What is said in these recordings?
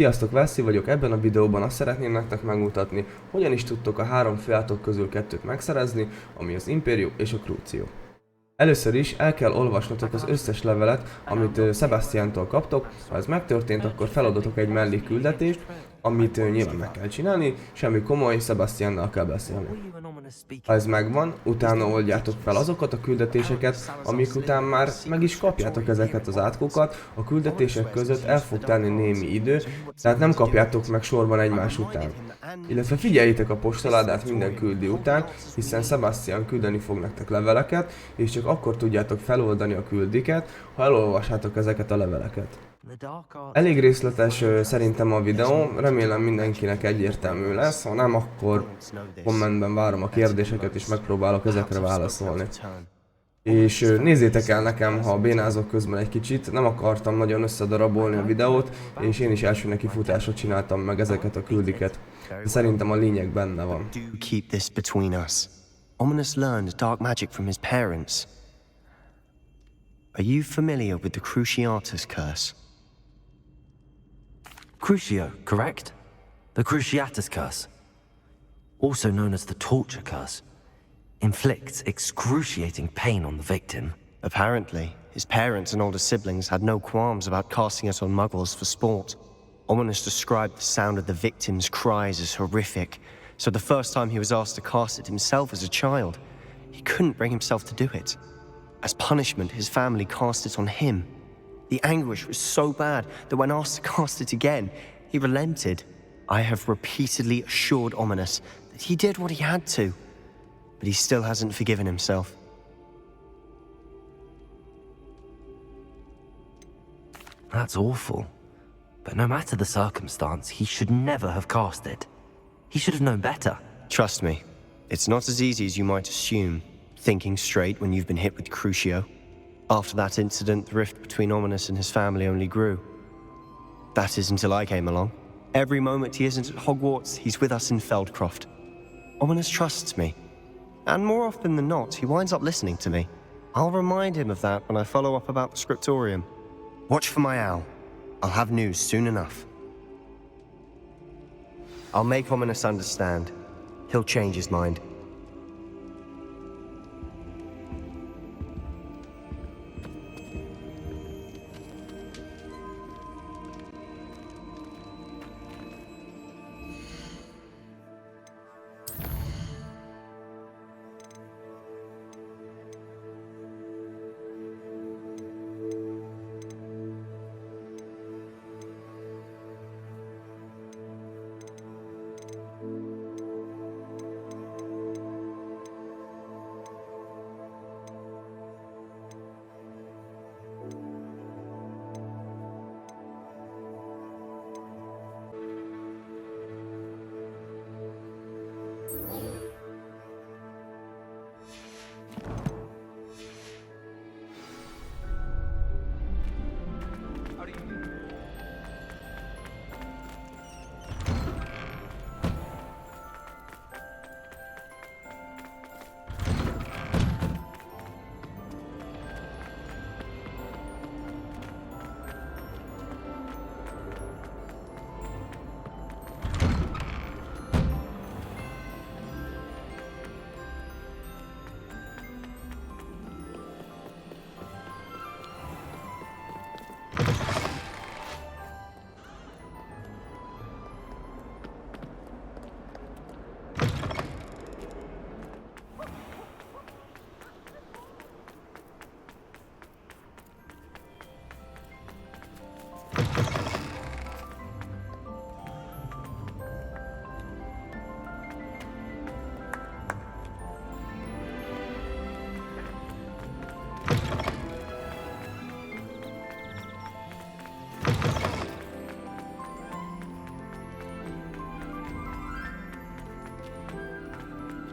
Sziasztok, Veszi vagyok, ebben a videóban azt szeretném nektek megmutatni, hogyan is tudtok a három fiátok közül kettőt megszerezni, ami az Imperius és a Crucio. Először is el kell olvasnotok az összes levelet, amit Sebastiantól kaptok. Ha ez megtörtént, akkor feladatok egy mellékküldetést, amit nyilván meg kell csinálni, semmi komoly, Sebastiannal kell beszélni. Ha ez megvan, utána oldjátok fel azokat a küldetéseket, amik után már meg is kapjátok ezeket az átkokat, a küldetések között el fog telni némi idő, tehát nem kapjátok meg sorban egymás után. Illetve figyeljétek a postaládát minden küldi után, hiszen Sebastian küldeni fog nektek leveleket, és csak akkor tudjátok feloldani a küldiket, ha elolvassátok ezeket a leveleket. Elég részletes szerintem a videó, remélem mindenkinek egyértelmű lesz, ha nem, akkor kommentben várom a kérdéseket és megpróbálok ezekre válaszolni. És nézzétek el nekem, ha bénázok közben egy kicsit, nem akartam nagyon összedarabolni a videót, és én is első nekifutásra csináltam meg ezeket a küldiket. De szerintem a lényeg benne van. Keep this between us. Ominous learned dark magic from his parents. Are you familiar with the Cruciatus curse? Crucio, correct? The Cruciatus curse, also known as the torture curse, inflicts excruciating pain on the victim. Apparently, his parents and older siblings had no qualms about casting it on muggles for sport. Ominous described the sound of the victim's cries as horrific, so the first time he was asked to cast it himself as a child, he couldn't bring himself to do it. As punishment, his family cast it on him. The anguish was so bad that when asked to cast it again, he relented. I have repeatedly assured Ominous that he did what he had to, but he still hasn't forgiven himself. That's awful. But no matter the circumstance, he should never have cast it. He should have known better. Trust me, it's not as easy as you might assume, thinking straight when you've been hit with Crucio. After that incident, the rift between Ominous and his family only grew. That is until I came along. Every moment he isn't at Hogwarts, he's with us in Feldcroft. Ominous trusts me. And more often than not, he winds up listening to me. I'll remind him of that when I follow up about the scriptorium. Watch for my owl. I'll have news soon enough. I'll make Ominous understand. He'll change his mind.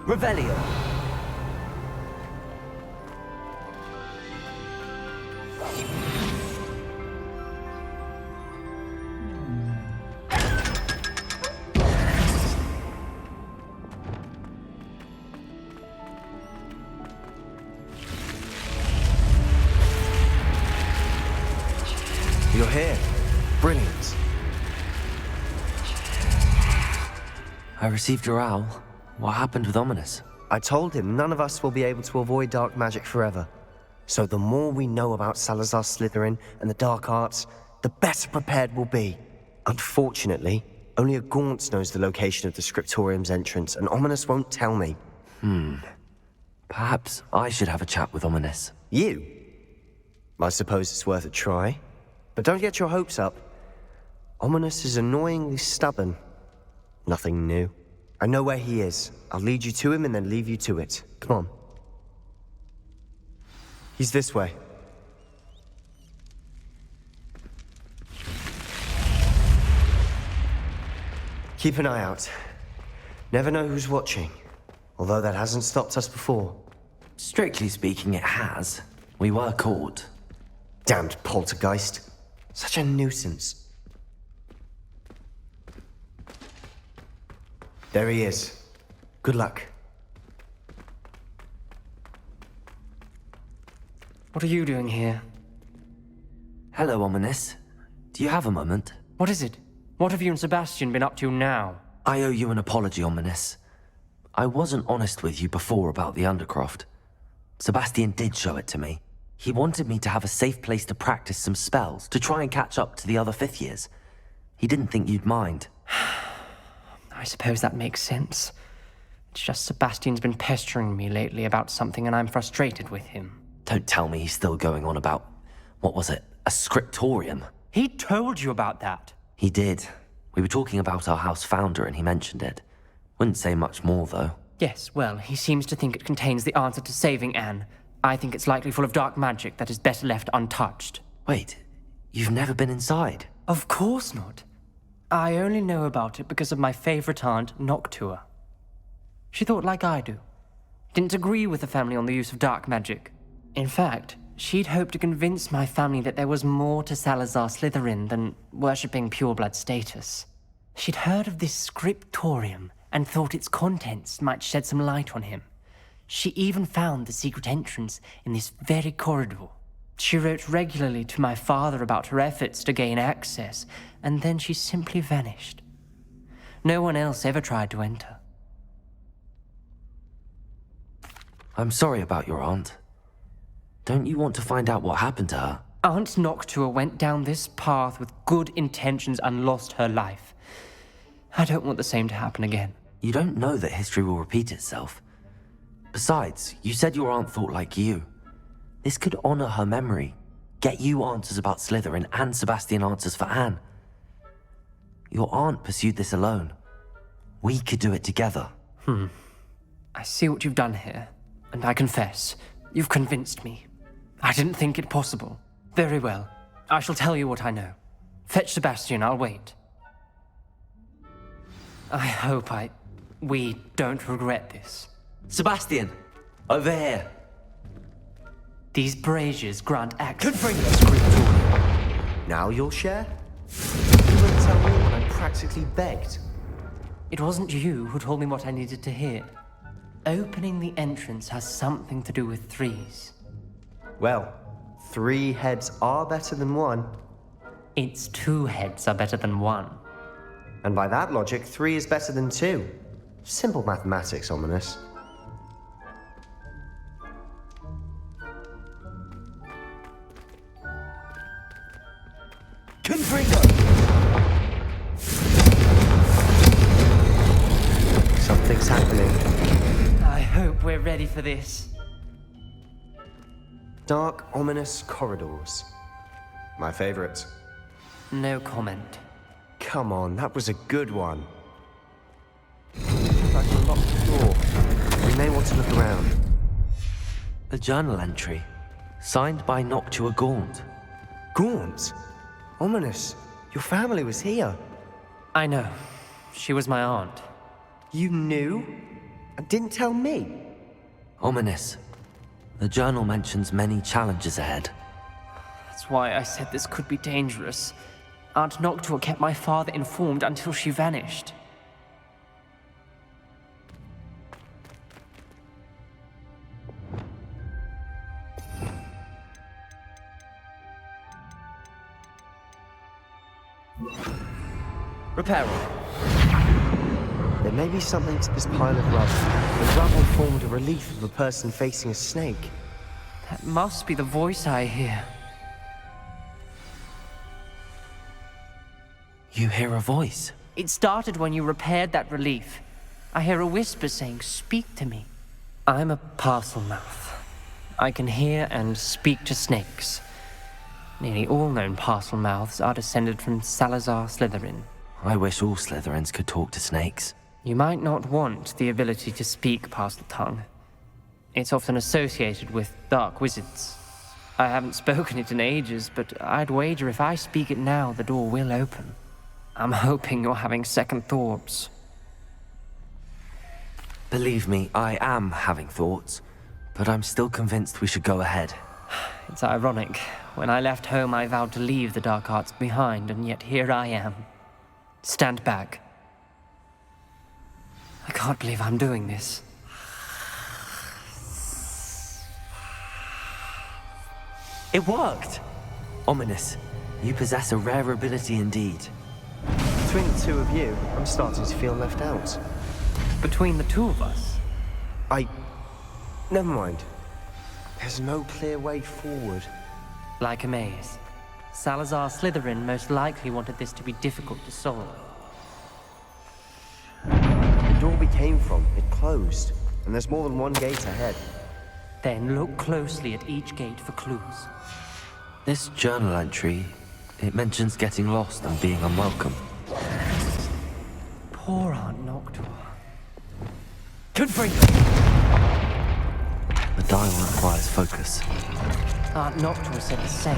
Revelio. You're here. Brilliant. I received your owl. What happened with Ominous? I told him none of us will be able to avoid dark magic forever. So the more we know about Salazar Slytherin and the dark arts, the better prepared we'll be. Unfortunately, only a Gaunt knows the location of the Scriptorium's entrance, and Ominous won't tell me. Perhaps I should have a chat with Ominous. You? I suppose it's worth a try. But don't get your hopes up. Ominous is annoyingly stubborn. Nothing new. I know where he is. I'll lead you to him and then leave you to it. Come on. He's this way. Keep an eye out. Never know who's watching. Although that hasn't stopped us before. Strictly speaking, it has. We were caught. Damned poltergeist. Such a nuisance. There he is. Good luck. What are you doing here? Hello, Ominous. Do you have a moment? What is it? What have you and Sebastian been up to now? I owe you an apology, Ominous. I wasn't honest with you before about the Undercroft. Sebastian did show it to me. He wanted me to have a safe place to practice some spells, to try and catch up to the other fifth years. He didn't think you'd mind. I suppose that makes sense. It's just Sebastian's been pestering me lately about something and I'm frustrated with him. Don't tell me he's still going on about, what was it, a scriptorium? He told you about that. He did. We were talking about our house founder and he mentioned it. Wouldn't say much more, though. Yes, well, he seems to think it contains the answer to saving Anne. I think it's likely full of dark magic that is better left untouched. Wait, you've never been inside? Of course not. I only know about it because of my favorite aunt, Noctua. She thought like I do. Didn't agree with the family on the use of dark magic. In fact, she'd hoped to convince my family that there was more to Salazar Slytherin than worshipping pureblood status. She'd heard of this scriptorium and thought its contents might shed some light on him. She even found the secret entrance in this very corridor. She wrote regularly to my father about her efforts to gain access, and then she simply vanished. No one else ever tried to enter. I'm sorry about your aunt. Don't you want to find out what happened to her? Aunt Noctua went down this path with good intentions and lost her life. I don't want the same to happen again. You don't know that history will repeat itself. Besides, you said your aunt thought like you. This could honor her memory, get you answers about Slytherin and Sebastian answers for Anne. Your aunt pursued this alone. We could do it together. I see what you've done here, and I confess, you've convinced me. I didn't think it possible. Very well. I shall tell you what I know. Fetch Sebastian, I'll wait. I hope we don't regret this. Sebastian! Over here! These braziers grant access. Good for you, Scriptorium. Now you'll share? You wouldn't tell me when I practically begged. It wasn't you who told me what I needed to hear. Opening the entrance has something to do with threes. Well, 3 heads are better than 1. Its 2 heads are better than 1. And by that logic, 3 is better than 2. Simple mathematics, Ominous. Confringo! Something's happening. I hope we're ready for this. Dark, ominous corridors. My favorite. No comment. Come on, that was a good one. Like a locked door. We may want to look around. A journal entry, signed by Noctua Gaunt. Gaunt? Ominous, your family was here. I know. She was my aunt. You knew? And didn't tell me? Ominous. The journal mentions many challenges ahead. That's why I said this could be dangerous. Aunt Noctua kept my father informed until she vanished. Reparo. There may be something to this pile of rubble. The rubble formed a relief of a person facing a snake. That must be the voice I hear. You hear a voice? It started when you repaired that relief. I hear a whisper saying, "Speak to me." I'm a parcel mouth. I can hear and speak to snakes. Nearly all known parcel mouths are descended from Salazar Slytherin. I wish all Slytherins could talk to snakes. You might not want the ability to speak parcel tongue. It's often associated with dark wizards. I haven't spoken it in ages, but I'd wager if I speak it now, the door will open. I'm hoping you're having second thoughts. Believe me, I am having thoughts, but I'm still convinced we should go ahead. It's ironic. When I left home, I vowed to leave the dark arts behind, and yet here I am. Stand back. I can't believe I'm doing this. It worked! Ominous. You possess a rare ability indeed. Between the two of you, I'm starting to feel left out. Between the two of us, Never mind. There's no clear way forward. like a maze. Salazar Slytherin most likely wanted this to be difficult to solve. The door we came from, it closed. And there's more than one gate ahead. Then look closely at each gate for clues. This journal entry, it mentions getting lost and being unwelcome. Poor Aunt Noctua. Confringo! The dial requires focus. Aunt Noctua said the same.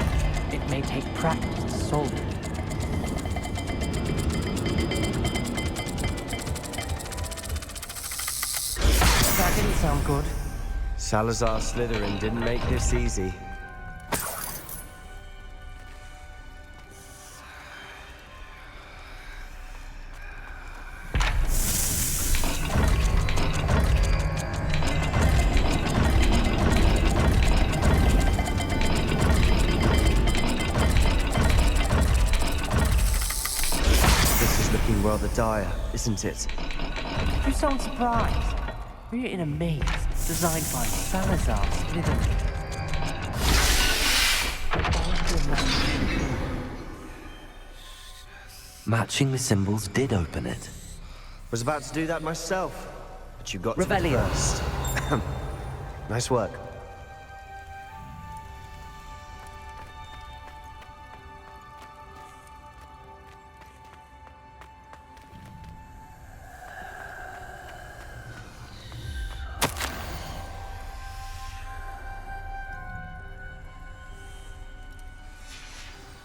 It may take practice to solve it. That didn't sound good. Salazar Slytherin didn't make this easy. Rather dire, isn't it? You sound surprised. We're in a maze designed by Salazar Slytherin. Matching the symbols did open it. Was about to do that myself, but you got Revelio. to me first. Nice work.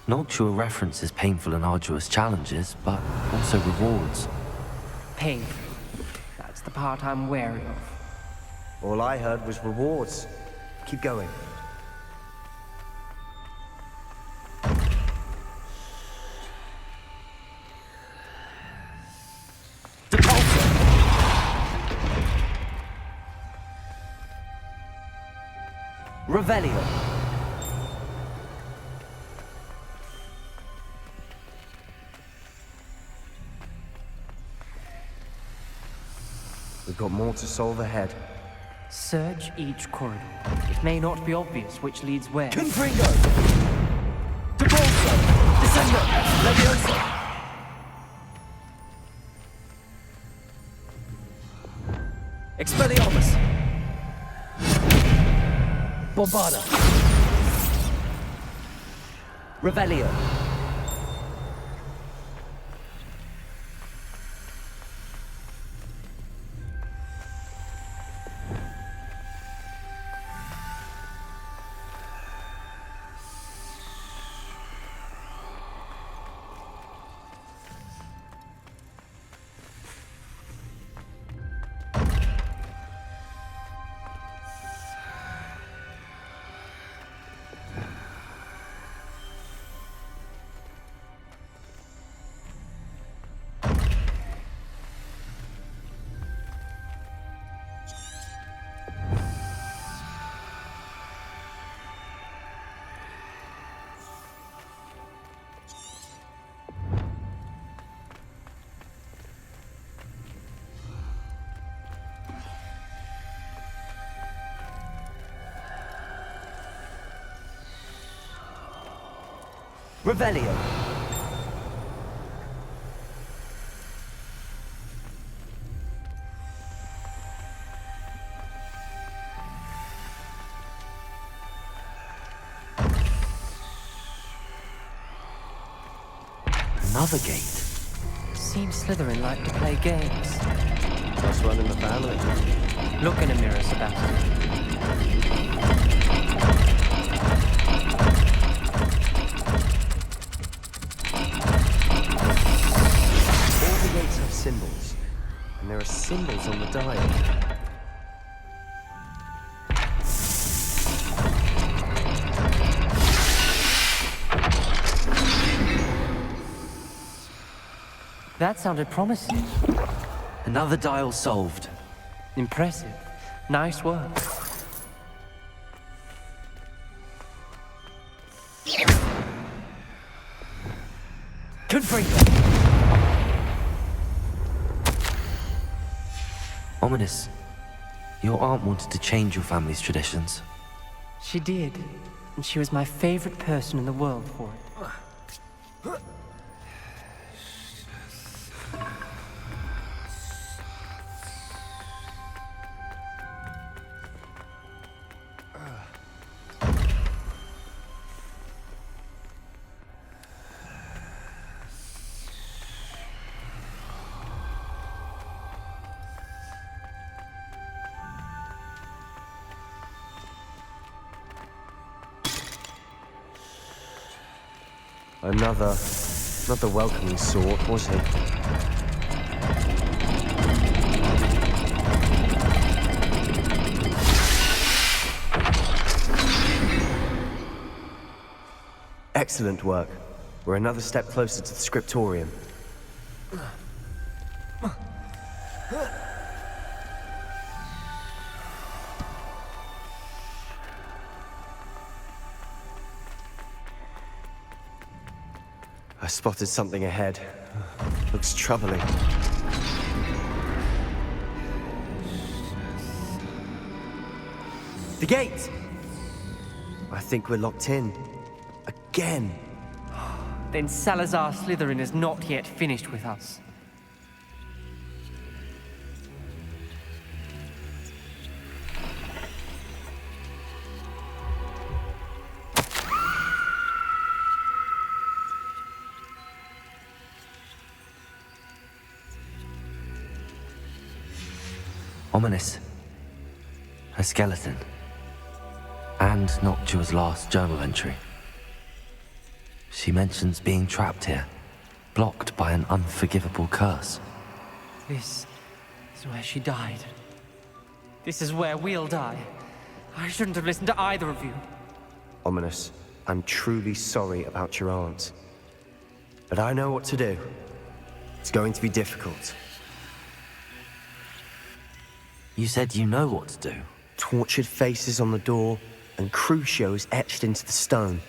Noctua references painful and arduous challenges, but also rewards. Painful. That's the part I'm wary of. All I heard was rewards. Keep going. Revelio. We've got more to solve ahead. Search each corridor. It may not be obvious which leads where. Confringo! Debolso! Descendo! Levioso! Expelliarmus! Bombarda! Revelio! Revelio. Another gate. Seems Slytherin like to play games. Just one in the family. Look in a mirror, Sebastian. All the gates have symbols, and there are symbols on the dial. That sounded promising. Another dial solved. Impressive. Nice work. Good for you. Ominous. Your aunt wanted to change your family's traditions. She did. And she was my favorite person in the world for it. Another, not the welcoming sort, was he? Excellent work. We're another step closer to the scriptorium. I spotted something ahead. Looks troubling. The gate! I think we're locked in. Again. Then Salazar Slytherin is not yet finished with us. Ominous. A skeleton. And Noctua's last journal entry. She mentions being trapped here, blocked by an unforgivable curse. This is where she died. This is where we'll die. I shouldn't have listened to either of you. Ominous, I'm truly sorry about your aunt. But I know what to do. It's going to be difficult. You said you know what to do. Tortured faces on the door, and Crucio is etched into the stone.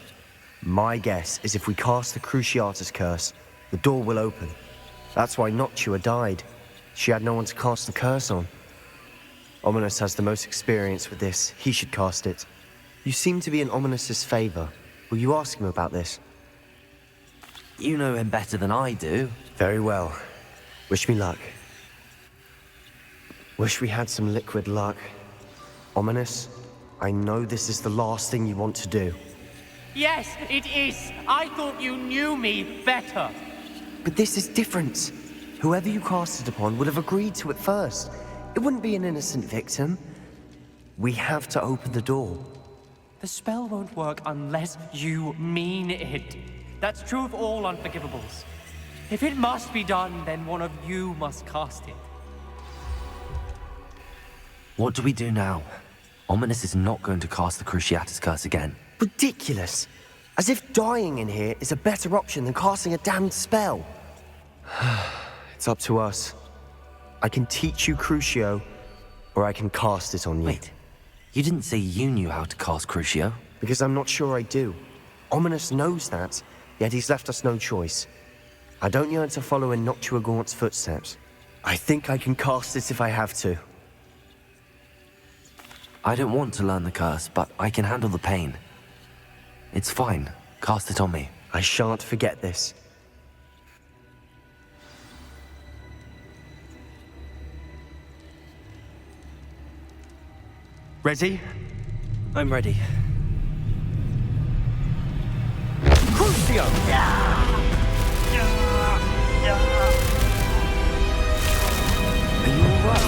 My guess is if we cast the Cruciatus curse, the door will open. That's why Noctua died. She had no one to cast the curse on. Ominous has the most experience with this. He should cast it. You seem to be in Ominous's favor. Will you ask him about this? You know him better than I do. Very well. Wish me luck. Wish we had some liquid luck. Ominous, I know this is the last thing you want to do. Yes, it is. I thought you knew me better. But this is different. Whoever you cast it upon would have agreed to it first. It wouldn't be an innocent victim. We have to open the door. The spell won't work unless you mean it. That's true of all unforgivables. If it must be done, then one of you must cast it. What do we do now? Ominous is not going to cast the Cruciatus curse again. Ridiculous. As if dying in here is a better option than casting a damned spell. It's up to us. I can teach you Crucio, or I can cast it on you. Wait, you didn't say you knew how to cast Crucio? Because I'm not sure I do. Ominous knows that, yet he's left us no choice. I don't yearn to follow in Noctua Gaunt's footsteps. I think I can cast it if I have to. I don't want to learn the curse, but I can handle the pain. It's fine. Cast it on me. I shan't forget this. Ready? I'm ready. Crucio! Are you alright?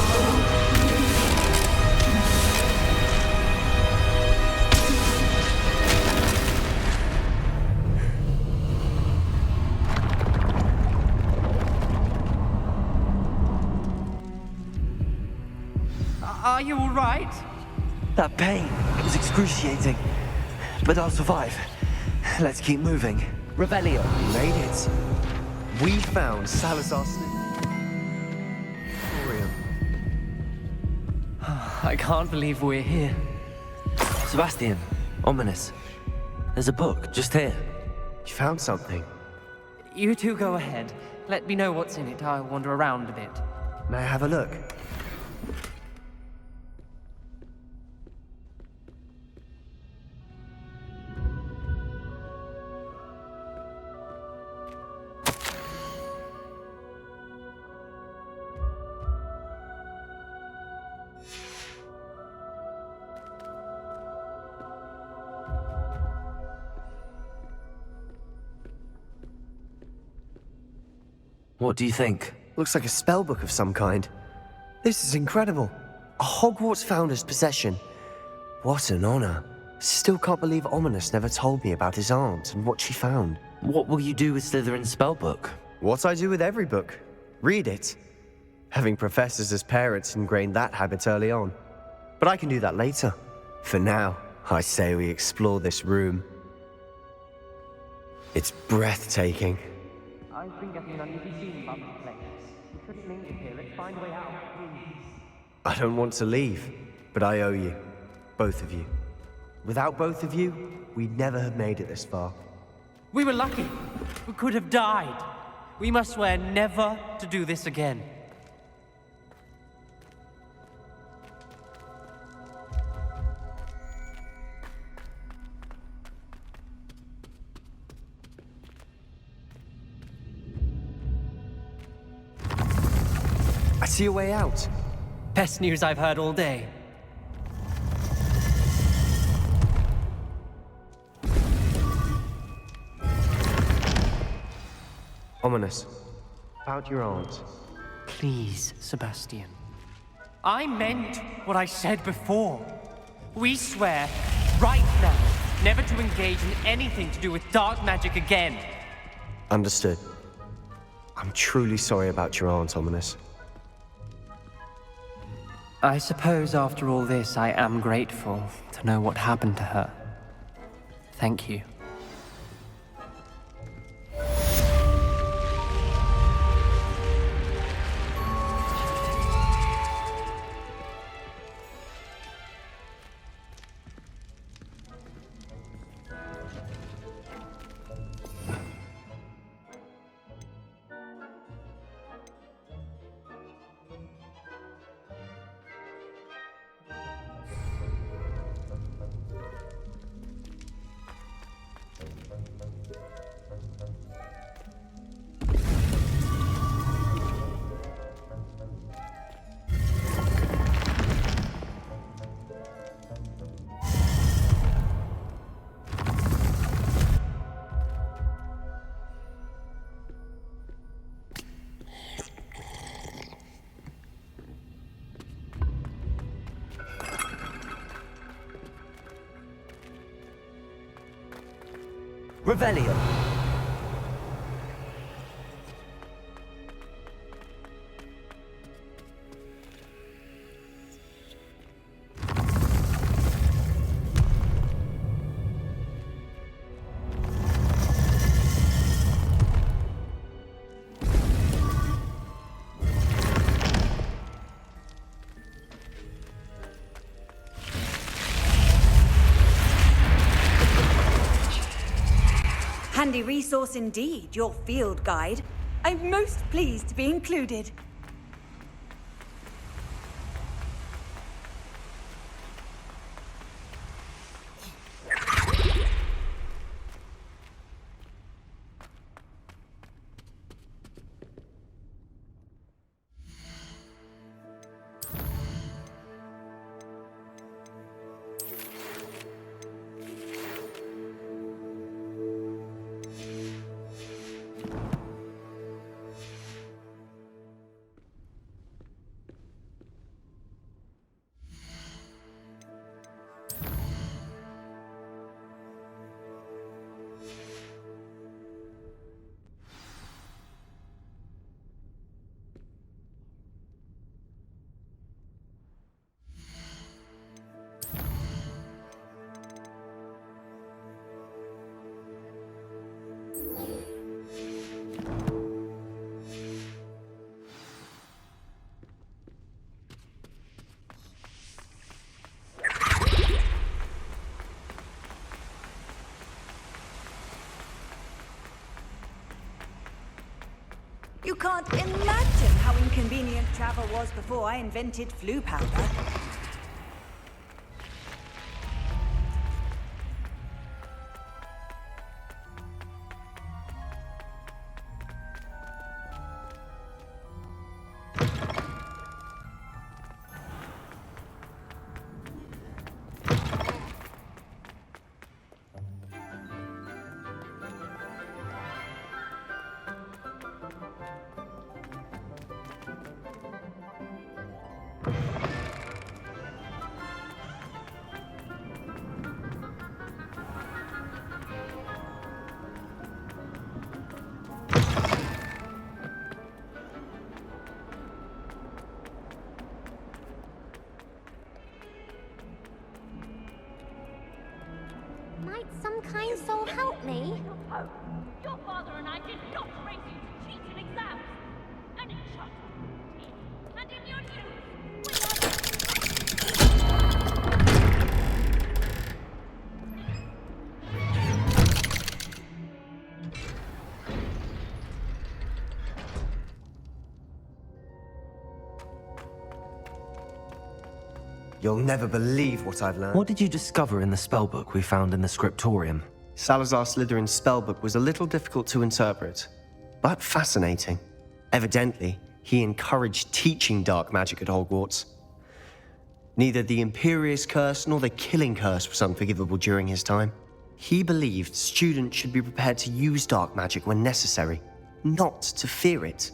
Are you all right? That pain was excruciating. But I'll survive. Let's keep moving. Revelio. We made it. We found Salazar's Emporium. I can't believe we're here. Sebastian, ominous. There's a book just here. You found something. You two go ahead. Let me know what's in it. I'll wander around a bit. May I have a look? What do you think? Looks like a spellbook of some kind. This is incredible. A Hogwarts founder's possession. What an honor. Still can't believe Ominous never told me about his aunt and what she found. What will you do with Slytherin's spellbook? What I do with every book. Read it. Having professors as parents ingrained that habit early on. But I can do that later. For now, I say we explore this room. It's breathtaking. I've been getting an uneasy feeling about this place. We couldn't linger here. Let's find a way out, please. I don't want to leave, but I owe you. Both of you. Without both of you, we'd never have made it this far. We were lucky. We could have died. We must swear never to do this again. I see a way out. Best news I've heard all day. Ominous. About your aunt. Please, Sebastian. I meant what I said before. We swear, right now, never to engage in anything to do with dark magic again. Understood. I'm truly sorry about your aunt, Ominous. I suppose after all this, I am grateful to know what happened to her. Thank you. Revelio. Handy resource indeed, your field guide. I'm most pleased to be included. can't imagine how inconvenient travel was before I invented flu powder. Might some kind soul help me? Your father and I did not raise you to cheat in exams. And in shot, and in your youth, You'll never believe what I've learned. What did you discover in the spellbook we found in the scriptorium? Salazar Slytherin's spellbook was a little difficult to interpret, but fascinating. Evidently, he encouraged teaching dark magic at Hogwarts. Neither the Imperius curse nor the killing curse was unforgivable during his time. He believed students should be prepared to use dark magic when necessary, not to fear it.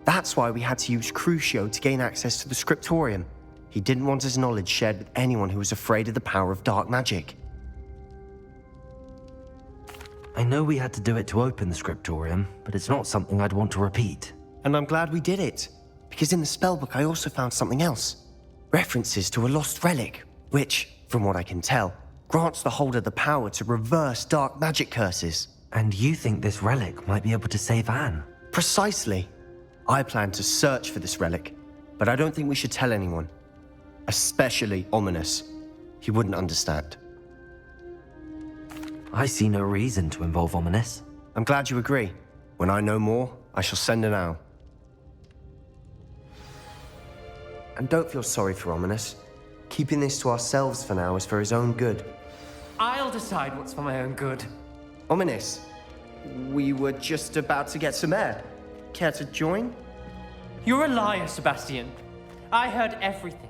That's why we had to use Crucio to gain access to the scriptorium. He didn't want his knowledge shared with anyone who was afraid of the power of dark magic. I know we had to do it to open the scriptorium, but it's not something I'd want to repeat. And I'm glad we did it, because in the spellbook I also found something else. References to a lost relic, which, from what I can tell, grants the holder the power to reverse dark magic curses. And you think this relic might be able to save Anne? Precisely. I plan to search for this relic, but I don't think we should tell anyone. Especially Ominous. He wouldn't understand. I see no reason to involve Ominous. I'm glad you agree. When I know more, I shall send an owl. And don't feel sorry for Ominous. Keeping this to ourselves for now is for his own good. I'll decide what's for my own good. Ominous, we were just about to get some air. Care to join? You're a liar, Sebastian. I heard everything.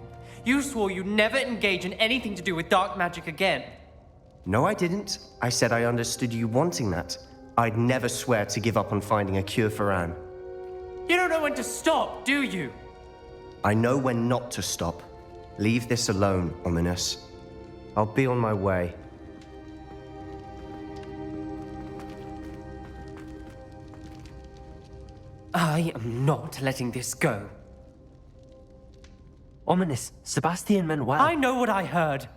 You swore you'd never engage in anything to do with dark magic again. No, I didn't. I said I understood you wanting that. I'd never swear to give up on finding a cure for Anne. You don't know when to stop, do you? I know when not to stop. Leave this alone, Ominous. I'll be on my way. I am not letting this go. Ominous, Sebastian meant well. I know what I heard.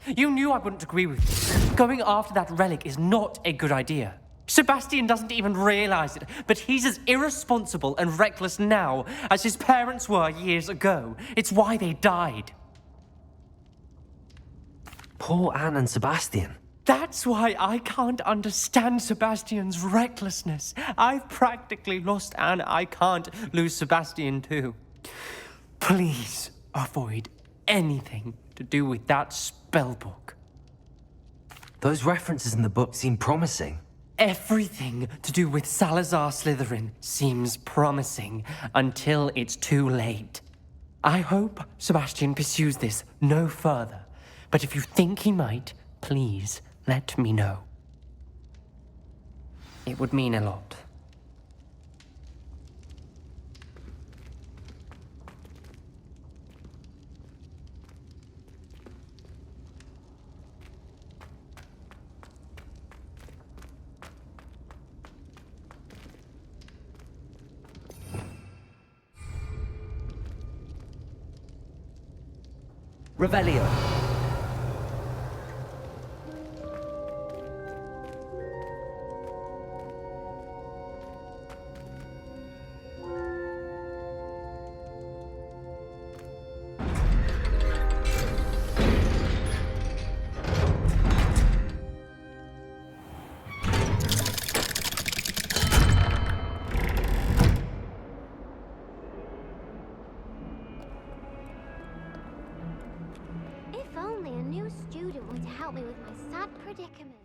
You knew I wouldn't agree with you. Going after that relic is not a good idea. Sebastian doesn't even realize it, but he's as irresponsible and reckless now as his parents were years ago. It's why they died. Poor Anne and Sebastian. That's why I can't understand Sebastian's recklessness. I've practically lost Anne. I can't lose Sebastian too. Please avoid anything to do with that spellbook. Those references in the book seem promising. Everything to do with Salazar Slytherin seems promising until it's too late. I hope Sebastian pursues this no further, but if you think he might, please let me know. It would mean a lot. Revelio. help me with my sad predicament.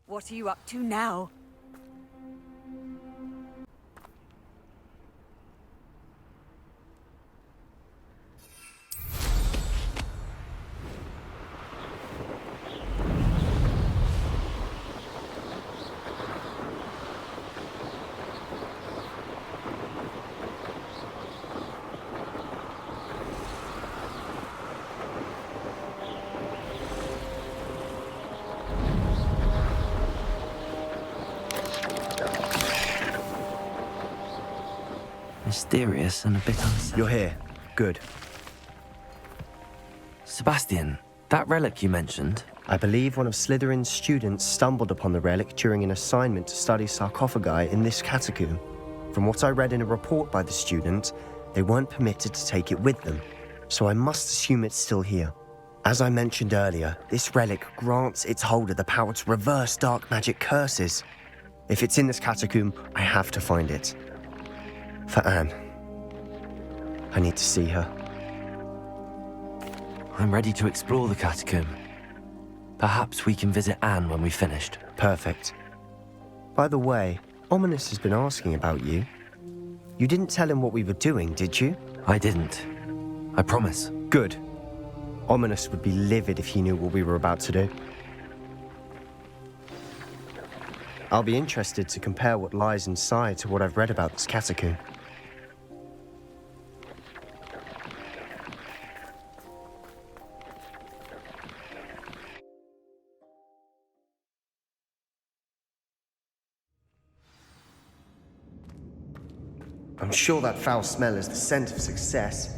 What are you up to now? Mysterious and a bit unsettling. You're here. Good. Sebastian, that relic you mentioned, I believe one of Slytherin's students stumbled upon the relic during an assignment to study sarcophagi in this catacomb. From what I read in a report by the student, they weren't permitted to take it with them, so I must assume it's still here. As I mentioned earlier, this relic grants its holder the power to reverse dark magic curses. If it's in this catacomb, I have to find it. For Anne. I need to see her. I'm ready to explore the catacomb. Perhaps we can visit Anne when we've finished. Perfect. By the way, Ominous has been asking about you. You didn't tell him what we were doing, did you? I didn't. I promise. Good. Ominous would be livid if he knew what we were about to do. I'll be interested to compare what lies inside to what I've read about this catacomb. I'm sure that foul smell is the scent of success.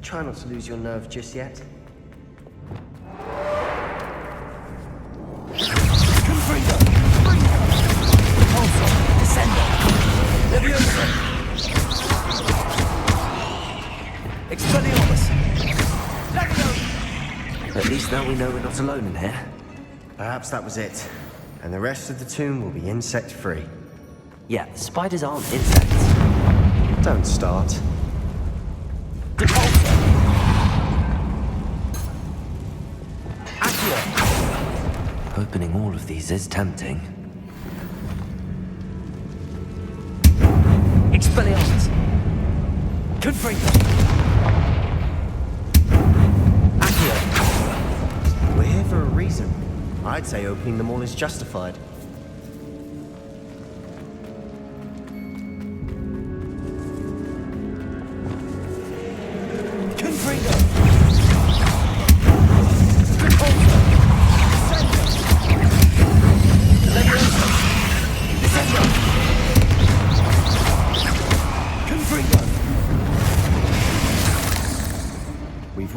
Try not to lose your nerve just yet. At least now we know we're not alone in here. Perhaps that was it. And the rest of the tomb will be insect-free. Yeah, spiders aren't insects. Don't start. Opening all of these is tempting. Expelliarmus! Confringo! We're here for a reason. I'd say opening them all is justified.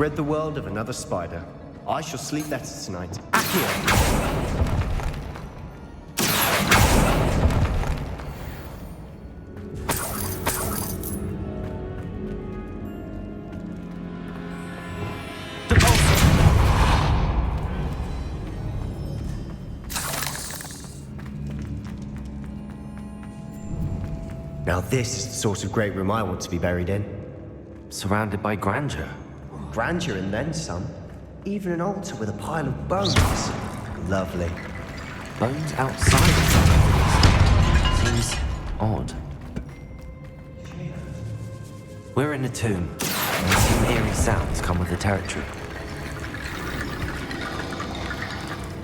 rid the world of another spider. I shall sleep better tonight. Accio! Now this is the sort of great room I want to be buried in. Surrounded by grandeur. Grandeur and then some. Even an altar with a pile of bones. Lovely. Bones outside of sarcophagus. Seems odd. We're in a tomb, and some eerie sounds come with the territory.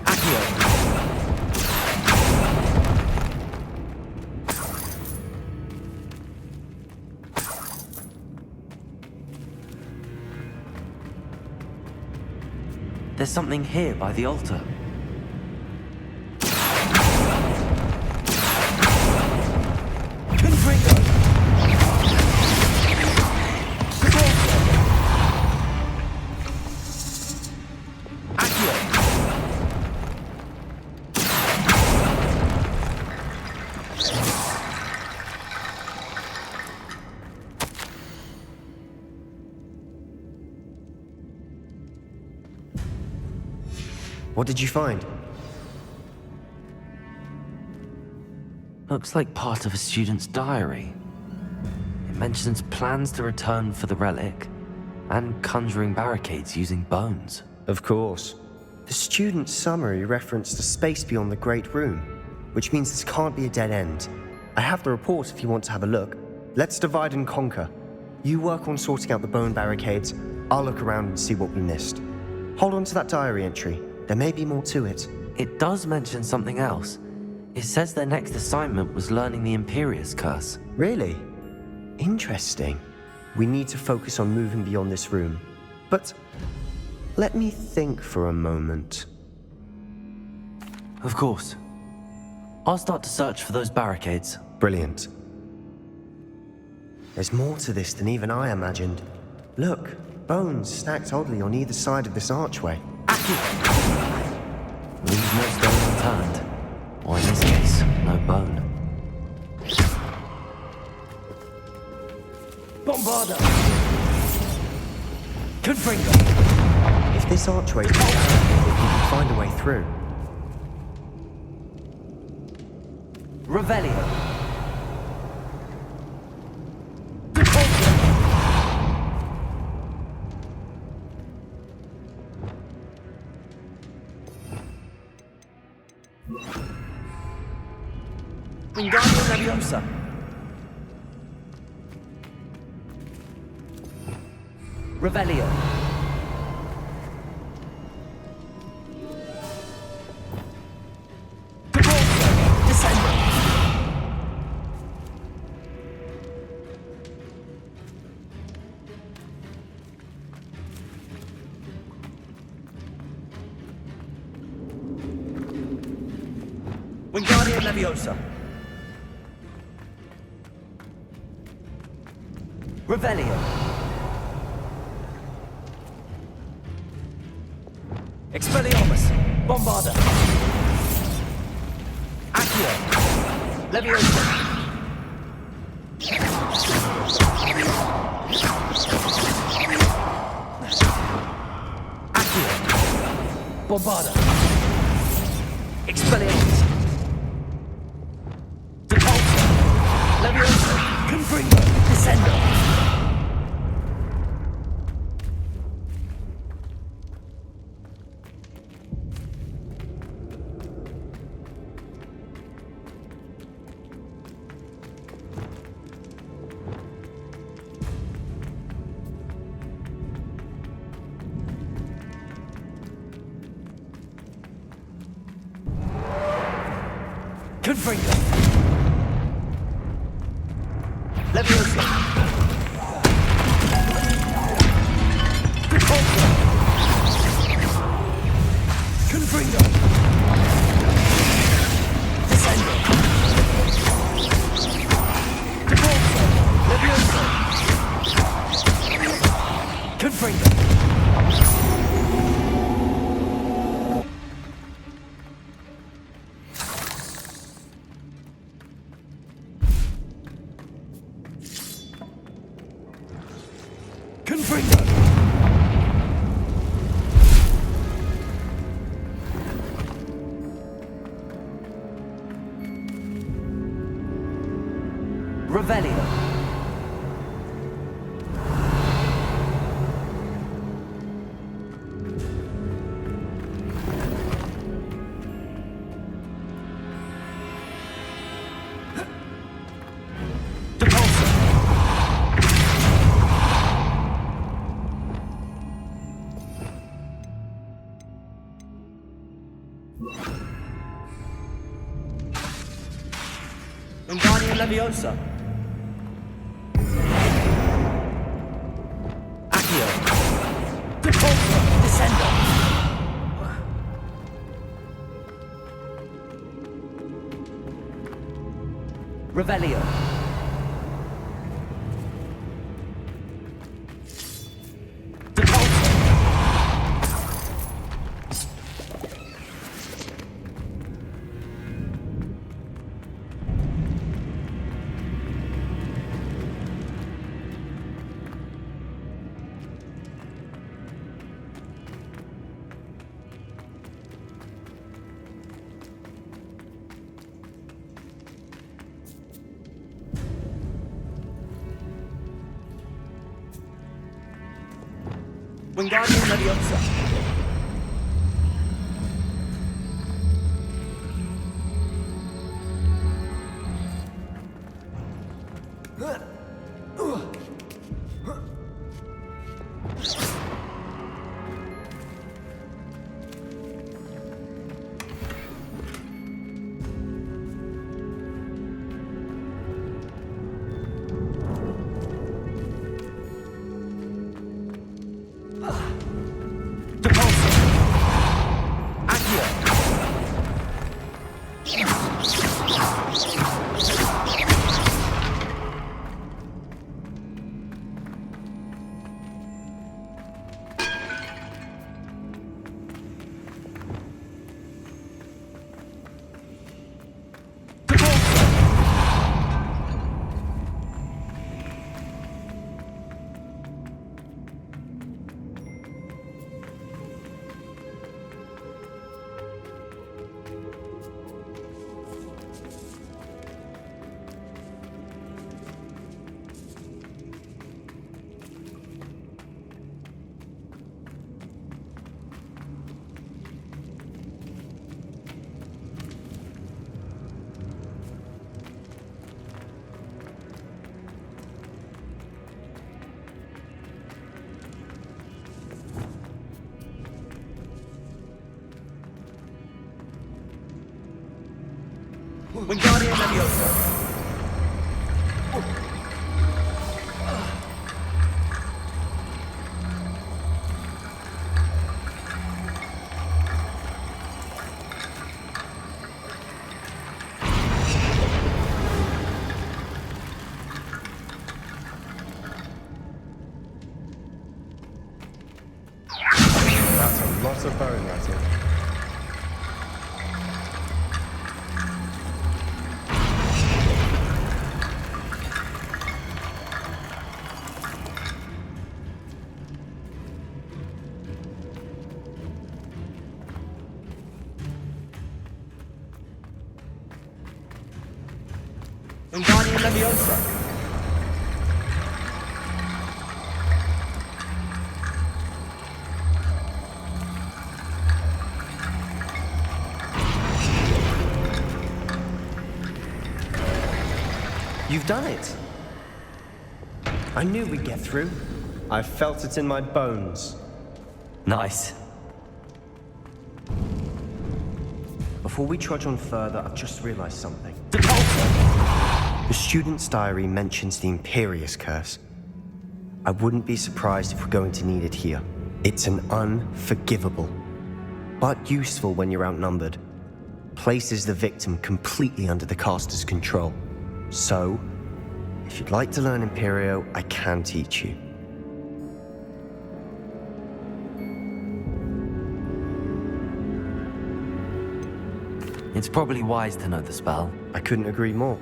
Accio! There's something here by the altar. What did you find? Looks like part of a student's diary. It mentions plans to return for the relic and conjuring barricades using bones. Of course. The student's summary referenced a space beyond the Great Room, which means this can't be a dead end. I have the report if you want to have a look. Let's divide and conquer. You work on sorting out the bone barricades. I'll look around and see what we missed. Hold on to that diary entry. There may be more to it. It does mention something else. It says their next assignment was learning the Imperius curse. Really? Interesting. We need to focus on moving beyond this room. But let me think for a moment. Of course. I'll start to search for those barricades. Brilliant. There's more to this than even I imagined. Look, bones stacked oddly on either side of this archway. Leave no stone unturned. Or in this case, no bone. Bombarda! Confringo! If this archway's been barricaded, we can find a way through. Revelio! Wingardium Leviosa! Revelio! Descendo! Wingardium Leviosa! Revelio! Expelliarmus! Bombarda! Accio! Leviosa! Accio! Bombarda! Expelliarmus! Depulso! Leviosa! Confringo! Descendo! Confringo! Leviosa! Depulso! Confringo! Descendo! Depulso! Leviosa! Confringo! Revelio. Wingardium Leviosa. Accio. Repulsor. Descendo. Revelio. Wingardium Leviosa. Wingardium Leviosa. That's a lot of bone, that is. Wingardium Leviosa. You've done it. I knew we'd get through. I felt it in my bones. Nice. Before we trudge on further, I've just realized something. The student's diary mentions the Imperius curse. I wouldn't be surprised if we're going to need it here. It's an unforgivable, but useful when you're outnumbered. Places the victim completely under the caster's control. So, if you'd like to learn Imperio, I can teach you. It's probably wise to know the spell. I couldn't agree more.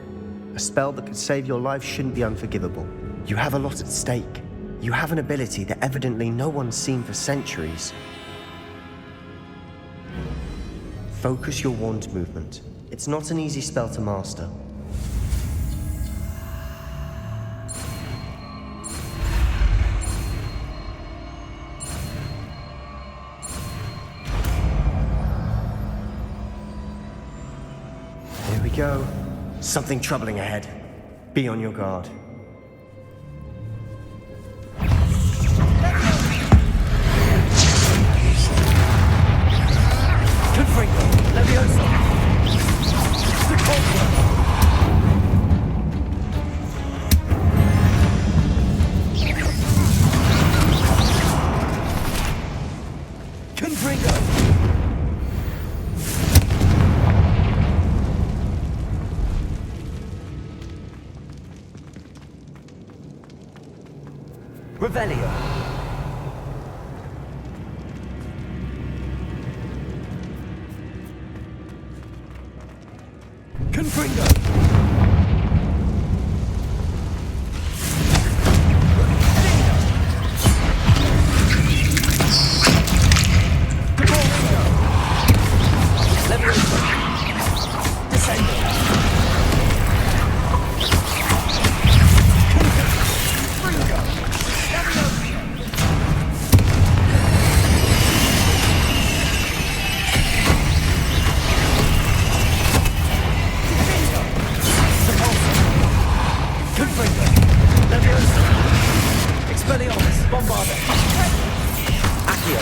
A spell that could save your life shouldn't be unforgivable. You have a lot at stake. You have an ability that evidently no one's seen for centuries. Focus your wand movement. It's not an easy spell to master. go. Something troubling ahead. Be on your guard. Confringo. Leviosa. Crucio. Confringo. Revelio. Confringo. Leviosa. Descendo. Confringo. Confringo. Leviosa. Expelliarmus. Bombarda. Accio.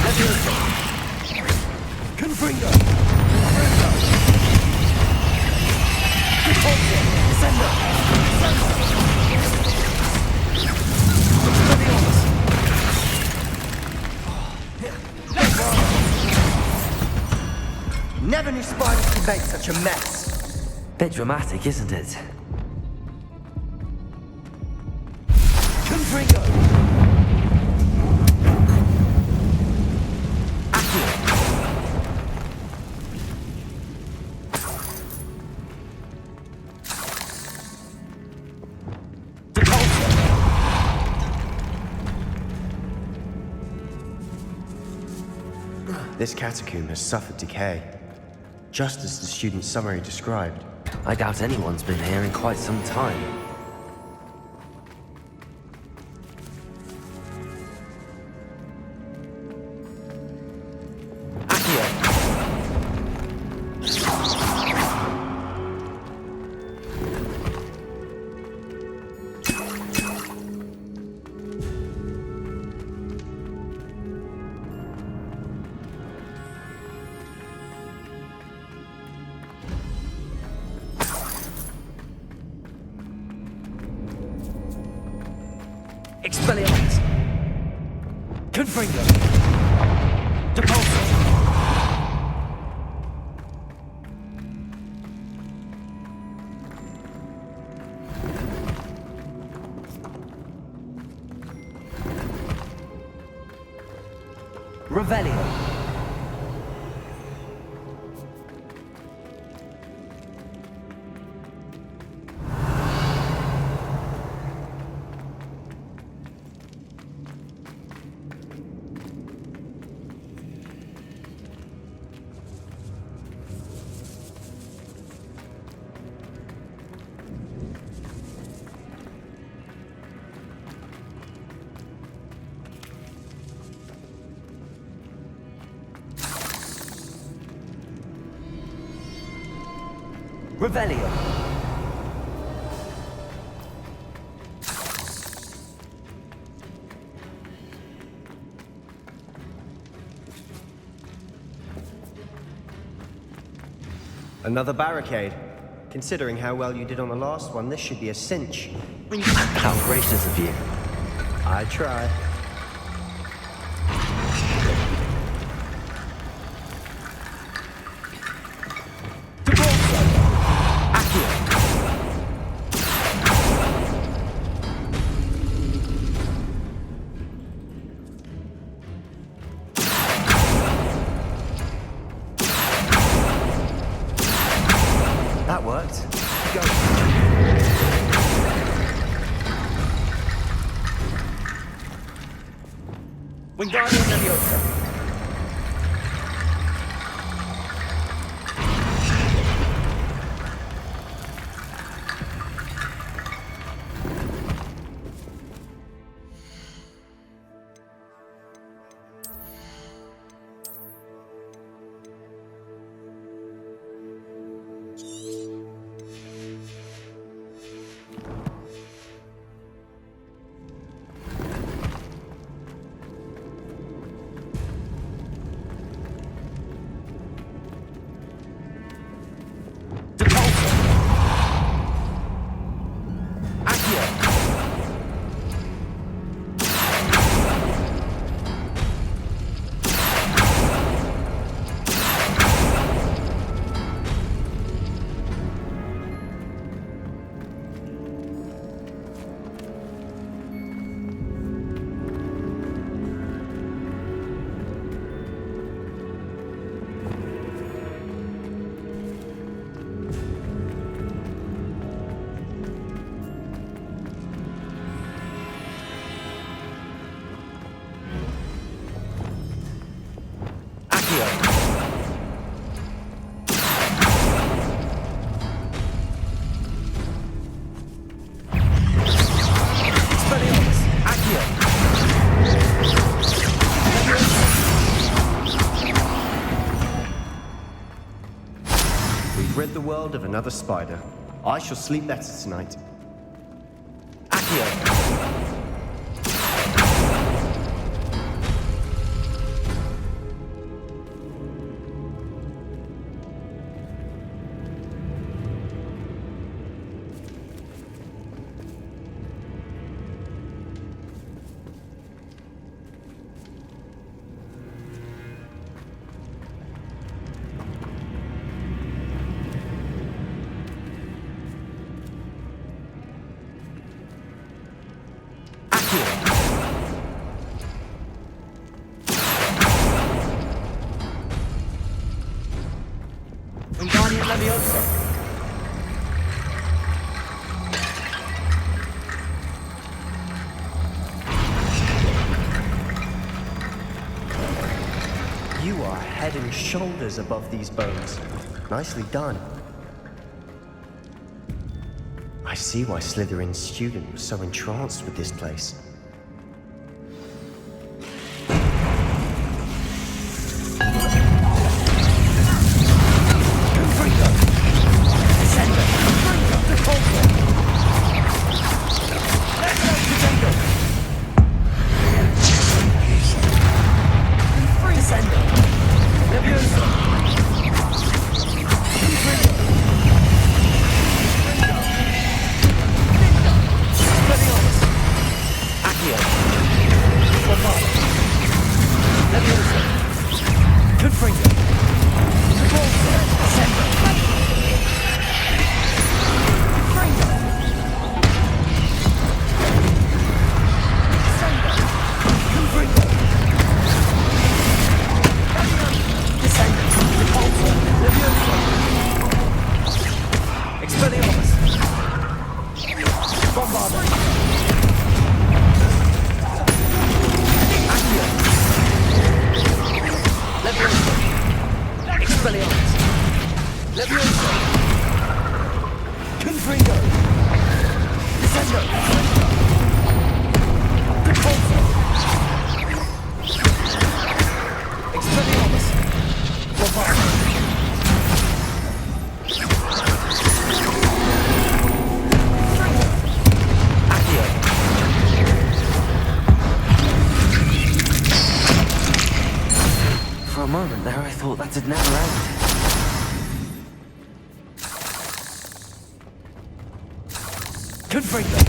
Leviosa. Confringo. Confringo. Crucio. Descendo. Expelliarmus. Never knew spiders could make such a mess. Bit dramatic, isn't it? Confringo. Accio. Depulso. This catacomb has suffered decay, just as the student's summary described. I doubt anyone's been here in quite some time. Accio. Expelliarmus. Confringo. Depulso. Revelio. Revelio. Another barricade. Considering how well you did on the last one, this should be a cinch. How gracious of you. I try. Depulso. Accio. That worked. Go. Wingardium Leviosa. world of another spider. I shall sleep better tonight. Accio. Wingardium Leviosa. You are head and shoulders above these bones. Nicely done. I see why Slytherin's student was so entranced with this place. For a moment there, I thought that had never ended. Confringo.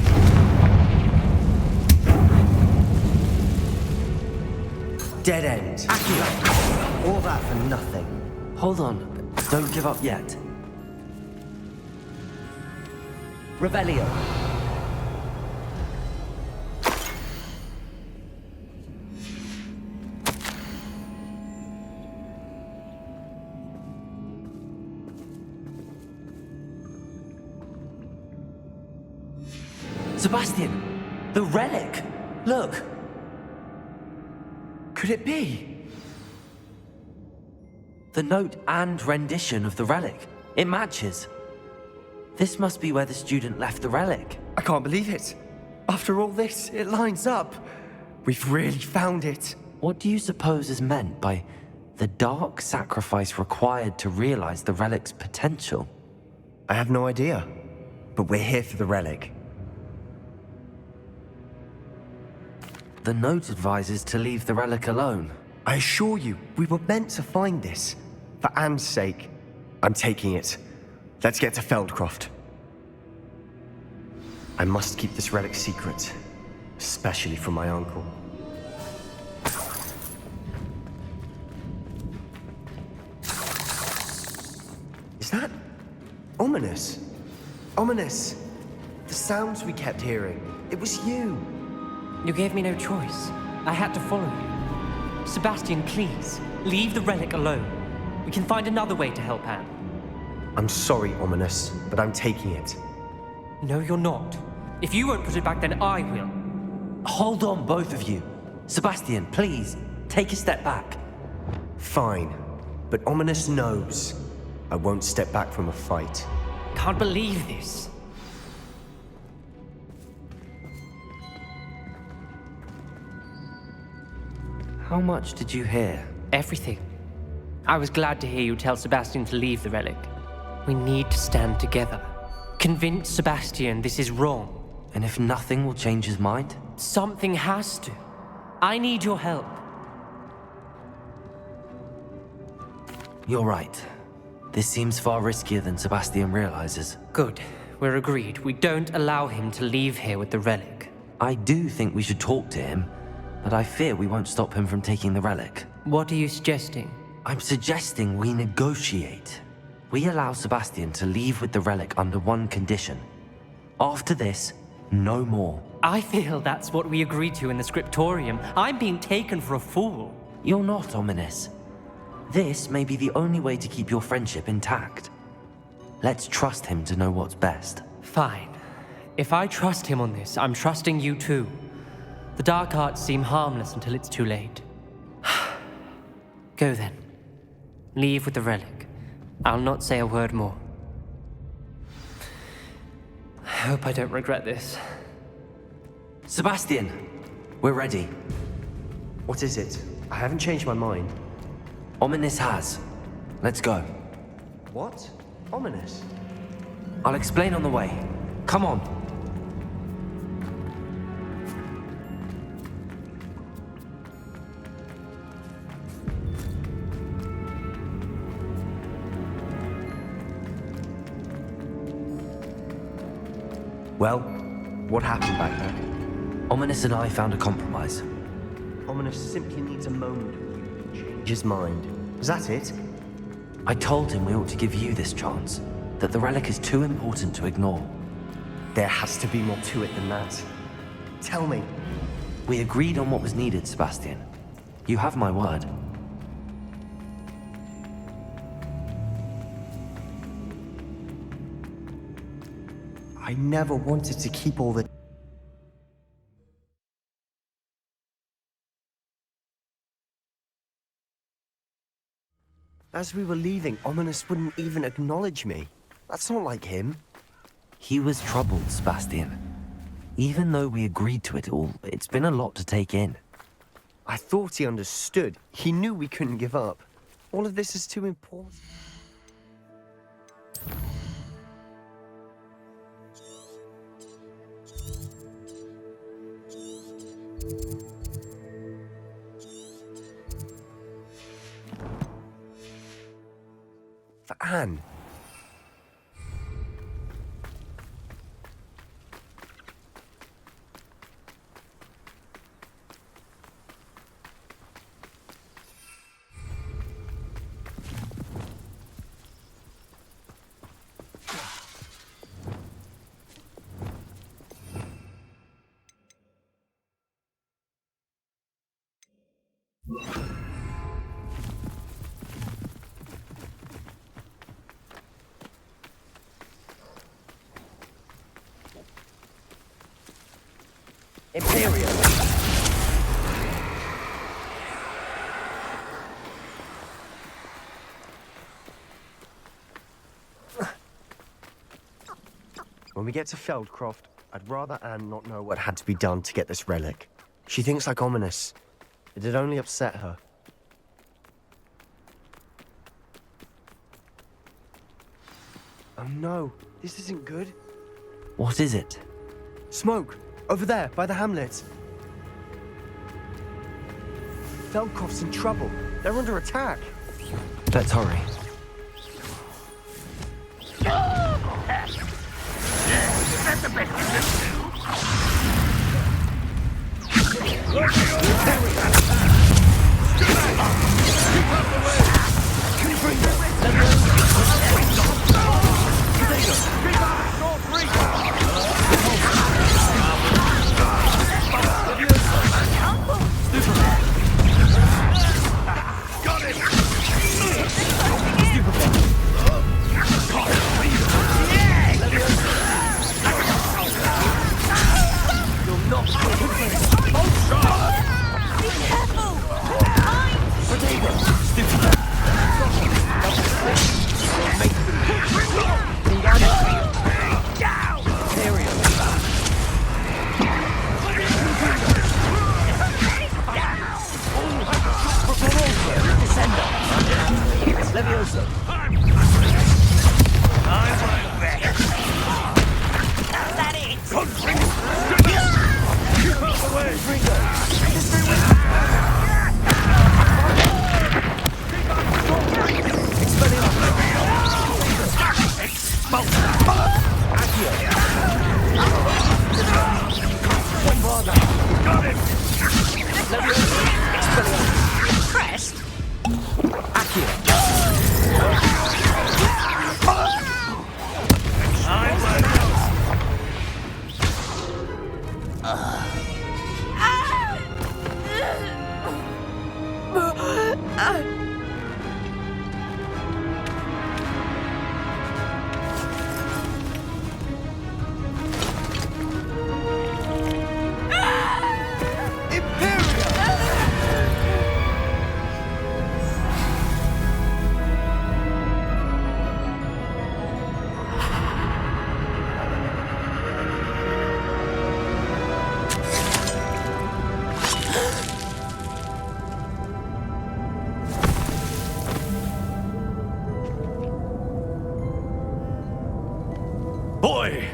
Dead end. Accio. All that for nothing. Hold on, don't give up yet. Revelio. Sebastian! The relic! Look! Could it be? The note and rendition of the relic. It matches. This must be where the student left the relic. I can't believe it. After all this, it lines up. We've really found it. What do you suppose is meant by the dark sacrifice required to realize the relic's potential? I have no idea. But we're here for the relic. The note advises to leave the relic alone. I assure you, we were meant to find this. For Anne's sake. I'm taking it. Let's get to Feldcroft. I must keep this relic secret. Especially from my uncle. Is that ominous? Ominous. The sounds we kept hearing. It was you. You gave me no choice. I had to follow you. Sebastian, please, leave the relic alone. We can find another way to help Anne. I'm sorry, Ominous, but I'm taking it. No, you're not. If you won't put it back, then I will. Hold on, both of you. Sebastian, please, take a step back. Fine, but Ominous knows. I won't step back from a fight. Can't believe this. How much did you hear? Everything. I was glad to hear you tell Sebastian to leave the relic. We need to stand together. Convince Sebastian this is wrong. And if nothing will change his mind? Something has to. I need your help. You're right. This seems far riskier than Sebastian realizes. Good. We're agreed. We don't allow him to leave here with the relic. I do think we should talk to him, but I fear we won't stop him from taking the relic. What are you suggesting? I'm suggesting we negotiate. We allow Sebastian to leave with the relic under one condition. After this, no more. I feel that's what we agreed to in the scriptorium. I'm being taken for a fool. You're not, Ominous. This may be the only way to keep your friendship intact. Let's trust him to know what's best. Fine. If I trust him on this, I'm trusting you too. The dark arts seem harmless until it's too late. Go then. Leave with the relic. I'll not say a word more. I hope I don't regret this. Sebastian, we're ready. What is it? I haven't changed my mind. Ominous has. Let's go. What? Ominous? I'll explain on the way. Come on. Well, what happened back there? Ominous and I found a compromise. Ominous simply needs a moment with you to change his mind. Is that it? I told him we ought to give you this chance, that the relic is too important to ignore. There has to be more to it than that. Tell me. We agreed on what was needed, Sebastian. You have my word. I never wanted to keep all the... As we were leaving, Ominous wouldn't even acknowledge me. That's not like him. He was troubled, Sebastian. Even though we agreed to it all, it's been a lot to take in. I thought he understood. He knew we couldn't give up. All of this is too important. For Anne. Imperius. When we get to Feldcroft, I'd rather Anne not know what had to be done to get this relic. She thinks like Ominous. It'd only upset her. Oh no, this isn't good. What is it? Smoke! Over there, by the hamlet. Feldcroft's in trouble. They're under attack. Let's hurry. That's the best you can do. Boy!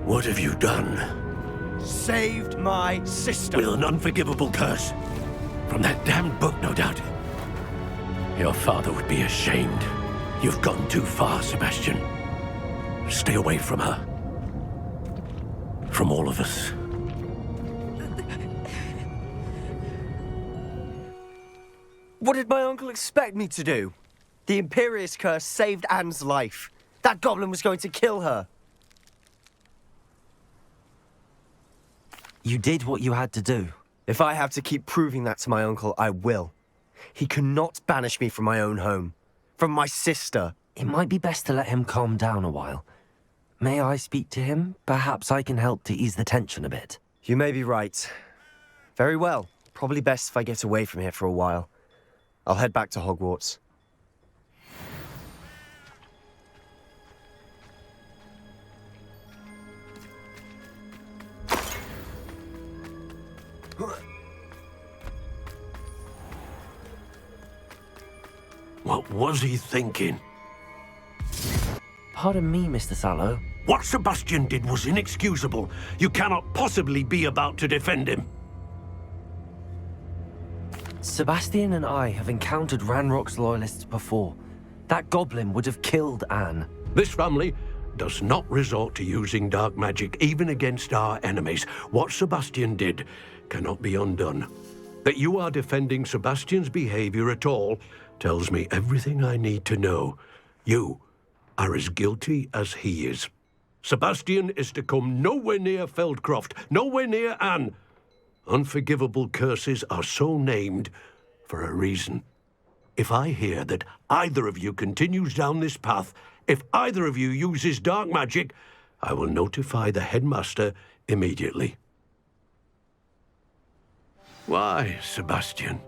What have you done? Saved my sister. With an unforgivable curse. From that damned book, no doubt. Your father would be ashamed. You've gone too far, Sebastian. Stay away from her. From all of us. What did my uncle expect me to do? The Imperius curse saved Anne's life. That goblin was going to kill her. You did what you had to do. If I have to keep proving that to my uncle, I will. He cannot banish me from my own home. From my sister. It might be best to let him calm down a while. May I speak to him? Perhaps I can help to ease the tension a bit. You may be right. Very well. Probably best if I get away from here for a while. I'll head back to Hogwarts. What was he thinking? Pardon me, Mr. Sallow. What Sebastian did was inexcusable. You cannot possibly be about to defend him. Sebastian and I have encountered Ranrock's loyalists before. That goblin would have killed Anne. This family does not resort to using dark magic even against our enemies. What Sebastian did cannot be undone. That you are defending Sebastian's behavior at all tells me everything I need to know. You are as guilty as he is. Sebastian is to come nowhere near Feldcroft, nowhere near Anne. Unforgivable curses are so named for a reason. If I hear that either of you continues down this path, if either of you uses dark magic, I will notify the headmaster immediately. Why, Sebastian?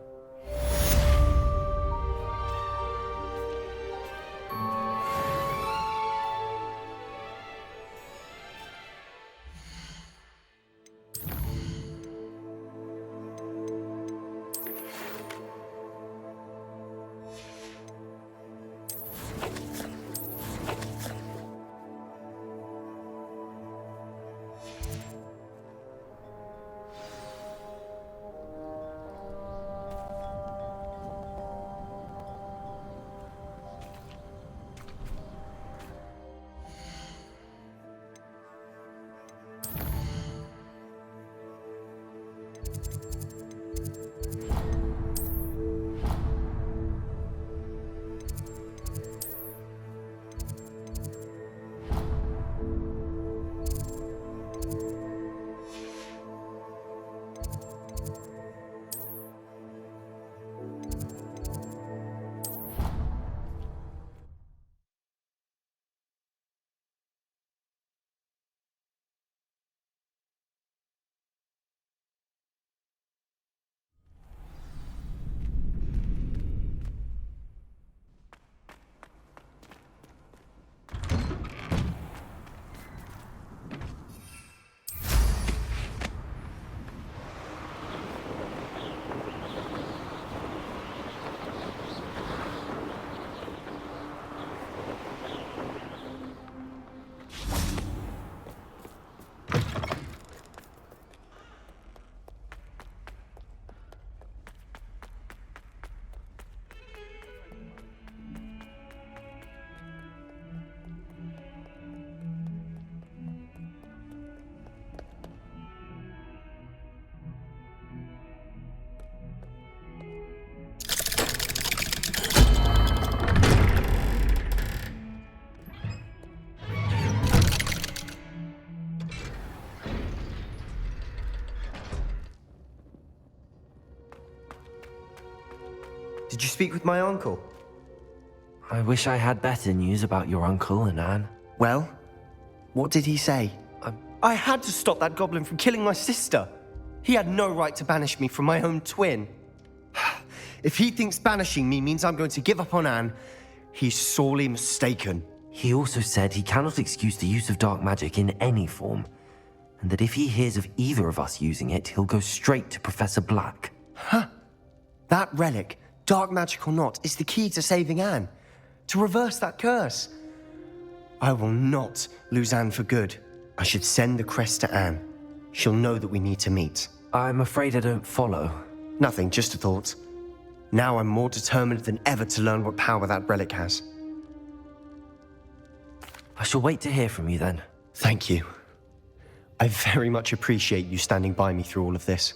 Did you speak with my uncle? I wish I had better news about your uncle and Anne. Well, what did he say? I had to stop that goblin from killing my sister. He had no right to banish me from my own twin. If he thinks banishing me means I'm going to give up on Anne, he's sorely mistaken. He also said he cannot excuse the use of dark magic in any form, and that if he hears of either of us using it, he'll go straight to Professor Black. Huh. That relic, dark magic or not, is the key to saving Anne. To reverse that curse. I will not lose Anne for good. I should send the crest to Anne. She'll know that we need to meet. I'm afraid I don't follow. Nothing, just a thought. Now I'm more determined than ever to learn what power that relic has. I shall wait to hear from you then. Thank you. I very much appreciate you standing by me through all of this.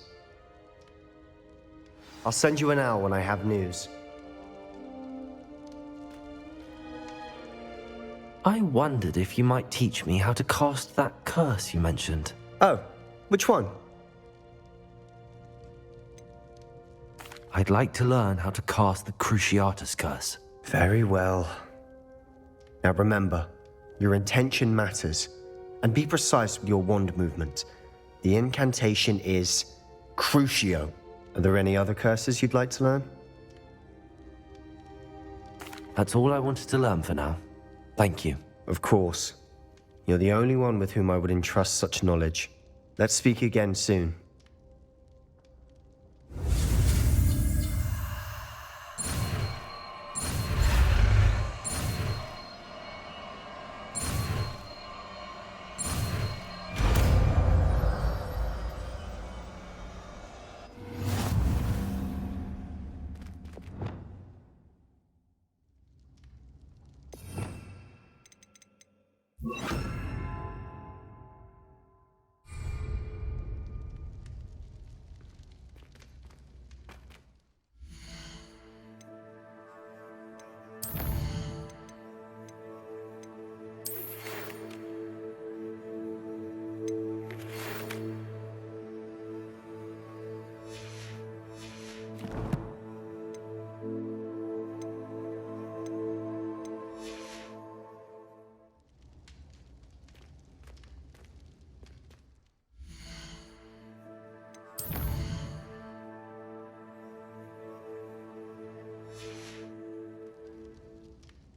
I'll send you an owl when I have news. I wondered if you might teach me how to cast that curse you mentioned. Oh, which one? I'd like to learn how to cast the Cruciatus curse. Very well. Now remember, your intention matters, and be precise with your wand movement. The incantation is Crucio. Are there any other curses you'd like to learn? That's all I wanted to learn for now. Thank you. Of course. You're the only one with whom I would entrust such knowledge. Let's speak again soon.